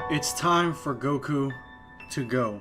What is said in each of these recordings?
It's time for Goku to go.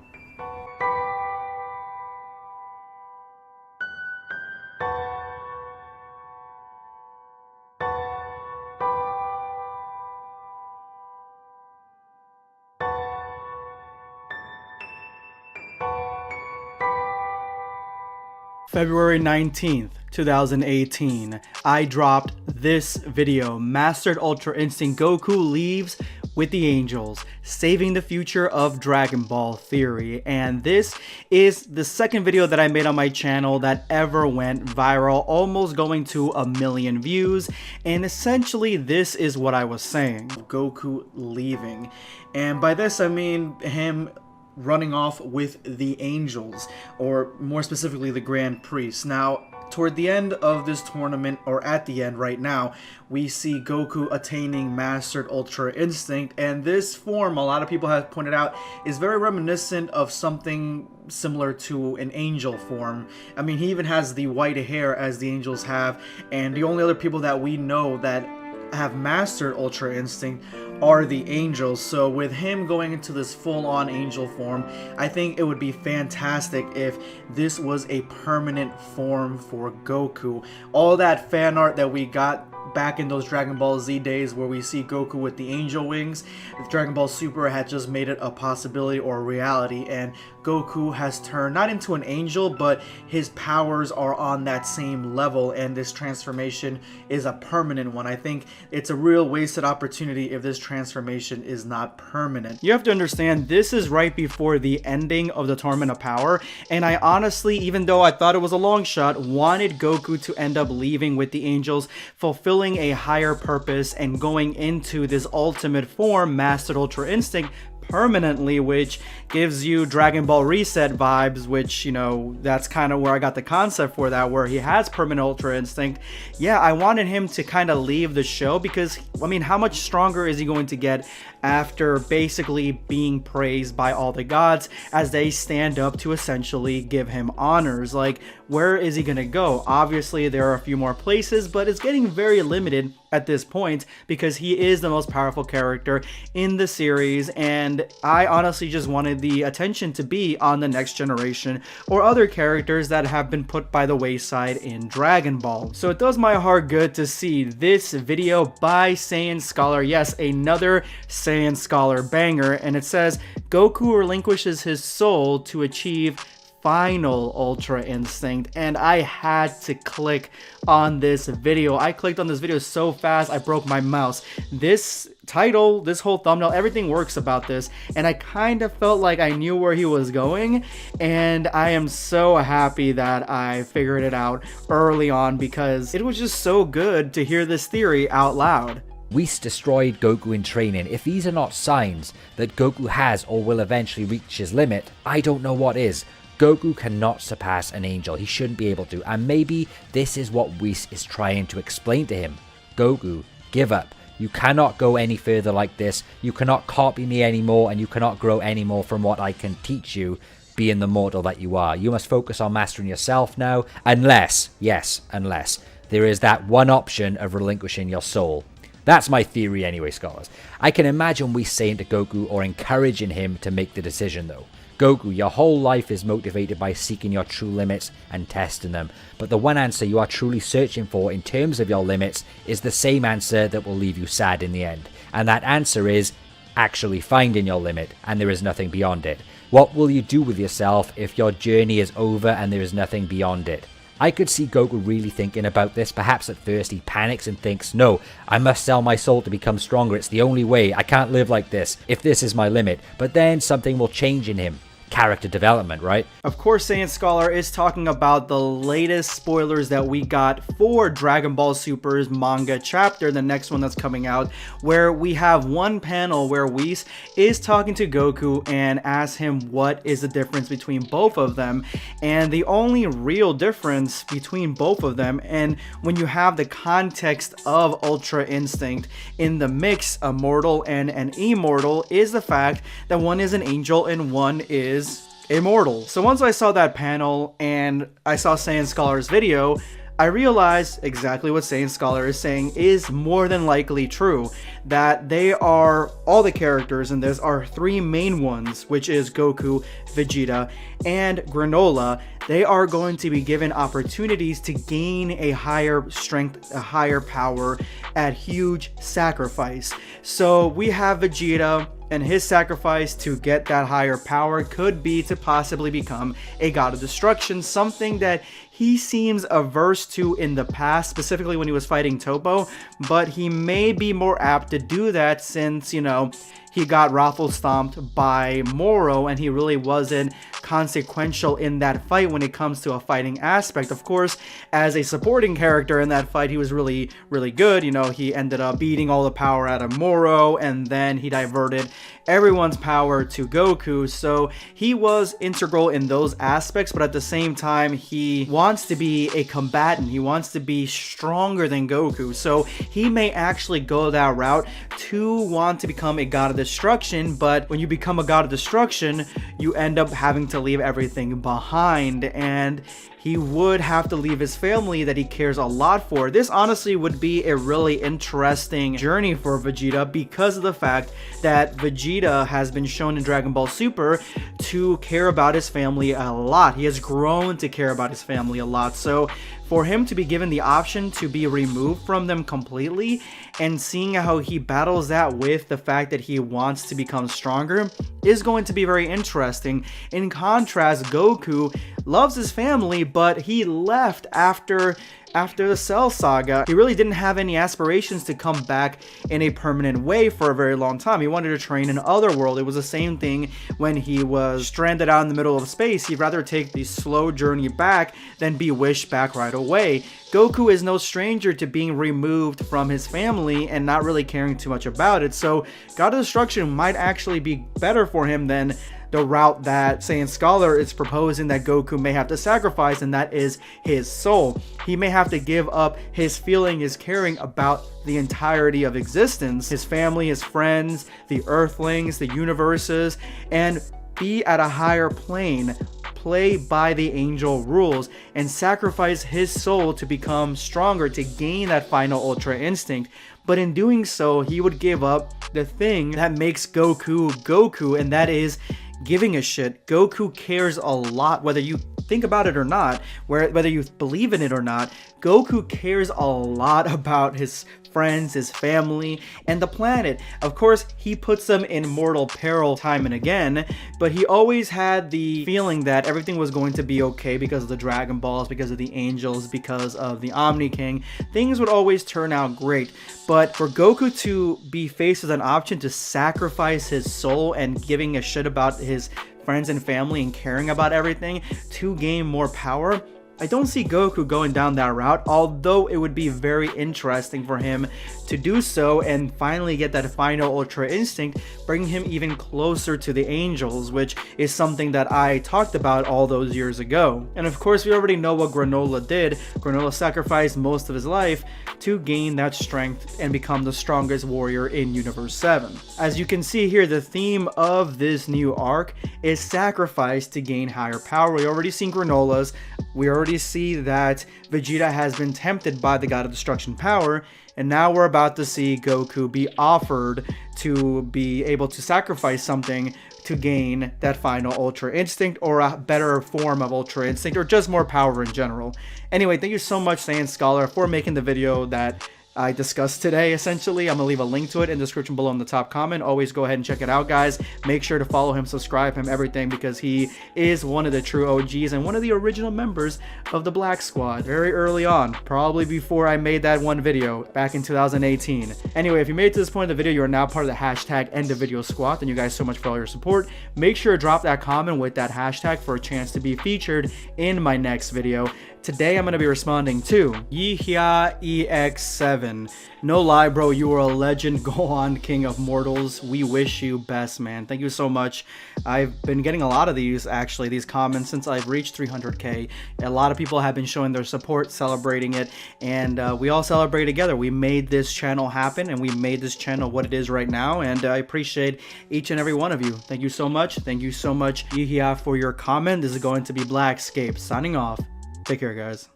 February 19th, 2018, I dropped this video. Mastered Ultra Instinct Goku leaves with the Angels, saving the future of Dragon Ball Theory. And this is the second video that I made on my channel that ever went viral, almost going to 1 million views. And essentially this is what I was saying. Goku leaving. And by this I mean him running off with the Angels, or more specifically the Grand Priest. Now, toward the end of this tournament, or at the end right now, we see Goku attaining Mastered Ultra Instinct, and this form, a lot of people have pointed out, is very reminiscent of something similar to an angel form. I mean, he even has the white hair as the Angels have, and the only other people that we know that have mastered Ultra Instinct are the Angels. So with him going into this full-on angel form, I think it would be fantastic if this was a permanent form for Goku. All that fan art that we got back in those Dragon Ball Z days where we see Goku with the angel wings, Dragon Ball Super had just made it a possibility or a reality, and Goku has turned not into an angel, but his powers are on that same level, and this transformation is a permanent one. I think it's a real wasted opportunity if this transformation is not permanent. You have to understand, this is right before the ending of the Tournament of Power, and I honestly, even though I thought it was a long shot, wanted Goku to end up leaving with the Angels, fulfilling a higher purpose and going into this ultimate form, Mastered Ultra Instinct, permanently, which gives you Dragon Ball Reset vibes, which, you know, that's kind of where I got the concept for that, where he has permanent Ultra Instinct. Yeah, I wanted him to kind of leave the show because, I mean, how much stronger is he going to get after basically being praised by all the gods as they stand up to essentially give him honors? Like, where is he gonna go? Obviously, there are a few more places, but it's getting very limited at this point because he is the most powerful character in the series, and I honestly just wanted the attention to be on the next generation or other characters that have been put by the wayside in Dragon Ball. So it does my heart good to see this video by Saiyan Scholar. Yes, another Saiyan Scholar banger, and it says Goku relinquishes his soul to achieve final Ultra Instinct, and I had to click on this video. I clicked on this video so fast I broke my mouse. This title, this whole thumbnail, everything works about this, and I kind of felt like I knew where he was going, and I am so happy that I figured it out early on because it was just so good to hear this theory out loud. Whis destroyed Goku in training. If these are not signs that Goku has or will eventually reach his limit, I don't know what is. Goku cannot surpass an angel. He shouldn't be able to. And maybe this is what Whis is trying to explain to him. Goku, give up. You cannot go any further like this. You cannot copy me anymore, and you cannot grow anymore from what I can teach you, being the mortal that you are. You must focus on mastering yourself now, unless, yes, unless, there is that one option of relinquishing your soul. That's my theory anyway, scholars. I can imagine Whis saying to Goku or encouraging him to make the decision though. Goku, your whole life is motivated by seeking your true limits and testing them. But the one answer you are truly searching for in terms of your limits is the same answer that will leave you sad in the end. And that answer is actually finding your limit, and there is nothing beyond it. What will you do with yourself if your journey is over and there is nothing beyond it? I could see Goku really thinking about this. Perhaps at first he panics and thinks, no, I must sell my soul to become stronger. It's the only way. I can't live like this if this is my limit. But then something will change in him. Character development, right? Of course, Saiyan Scholar is talking about the latest spoilers that we got for Dragon Ball Super's manga chapter, the next one that's coming out, where we have one panel where Whis is talking to Goku and asks him what is the difference between both of them. And the only real difference between both of them, and when you have the context of Ultra Instinct in the mix, a mortal and an immortal, is the fact that one is an angel and one is immortal. So once I saw that panel and I saw Saiyan Scholar's video, I realize exactly what Saiyan Scholar is saying is more than likely true, that they are, all the characters in this are three main ones, which is Goku, Vegeta, and Granola. They are going to be given opportunities to gain a higher strength, a higher power at huge sacrifice. So we have Vegeta, and his sacrifice to get that higher power could be to possibly become a god of destruction, something that he seems averse to in the past, specifically when he was fighting Topo, but he may be more apt to do that since, you know, he got raffle stomped by Moro and he really wasn't consequential in that fight when it comes to a fighting aspect. Of course, as a supporting character in that fight, he was really good. You know, he ended up beating all the power out of Moro, and then he diverted everyone's power to Goku, so he was integral in those aspects, but at the same time, he wants to be a combatant. He wants to be stronger than Goku, so he may actually go that route to want to become a god of destruction, but when you become a god of destruction, you end up having to leave everything behind, and he would have to leave his family that he cares a lot for. This honestly would be a really interesting journey for Vegeta because of the fact that Vegeta has been shown in Dragon Ball Super to care about his family a lot. He has grown to care about his family a lot. So for him to be given the option to be removed from them completely and seeing how he battles that with the fact that he wants to become stronger is going to be very interesting. In contrast, Goku loves his family, but he left after the Cell Saga. He really didn't have any aspirations to come back in a permanent way for a very long time. He wanted to train in Otherworld. It was the same thing when he was stranded out in the middle of space. He'd rather take the slow journey back than be wished back right away. Goku is no stranger to being removed from his family and not really caring too much about it, so God of Destruction might actually be better for him than the route that Saiyan Scholar is proposing that Goku may have to sacrifice, and that is his soul. He may have to give up his feeling, his caring about the entirety of existence, his family, his friends, the Earthlings, the universes, and be at a higher plane, play by the angel rules, and sacrifice his soul to become stronger, to gain that final Ultra Instinct. But in doing so, he would give up the thing that makes Goku Goku, and that is giving a shit. Goku cares a lot, whether you think about it or not, whether you believe in it or not. Goku cares a lot about his friends, his family, and the planet. Of course, he puts them in mortal peril time and again, but he always had the feeling that everything was going to be okay because of the Dragon Balls, because of the angels, because of the Omni King. Things would always turn out great. But for Goku to be faced with an option to sacrifice his soul and giving a shit about his friends and family and caring about everything to gain more power, I don't see Goku going down that route, although it would be very interesting for him to do so and finally get that final Ultra Instinct, bringing him even closer to the angels, which is something that I talked about all those years ago. And of course, we already know what Granola did. Granola sacrificed most of his life to gain that strength and become the strongest warrior in Universe 7. As you can see here, the theme of this new arc is sacrifice to gain higher power. We already seen Granola's. We already see that Vegeta has been tempted by the God of Destruction power, and now we're about to see Goku be offered to be able to sacrifice something to gain that final Ultra Instinct, or a better form of Ultra Instinct, or just more power in general. Anyway, thank you so much, Saiyan Scholar, for making the video that I discussed today. Essentially, I'm gonna leave a link to it in the description below in the top comment. Always go ahead and check it out, guys. Make sure to follow him, subscribe him, everything, because he is one of the true OGs and one of the original members of the Black Squad very early on, probably before I made that one video back in 2018. Anyway, if you made it to this point of the video, you are now part of the hashtag #EndOfVideoSquad. Thank you guys so much for all your support. Make sure to drop that comment with that hashtag for a chance to be featured in my next video. Today, I'm going to be responding to Yihia EX7. No lie, bro, you are a legend. Gohan, king of mortals. We wish you best, man. Thank you so much. I've been getting a lot of these, actually, these comments since I've reached 300K. A lot of people have been showing their support, celebrating it, and we all celebrate together. We made this channel happen, and we made this channel what it is right now, and I appreciate each and every one of you. Thank you so much. Thank you so much, Yihia, for your comment. This is going to be Blackscape, signing off. Take care, guys.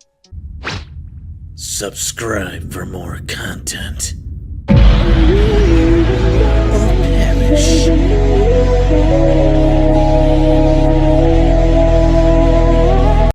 Subscribe for more content. Or perish.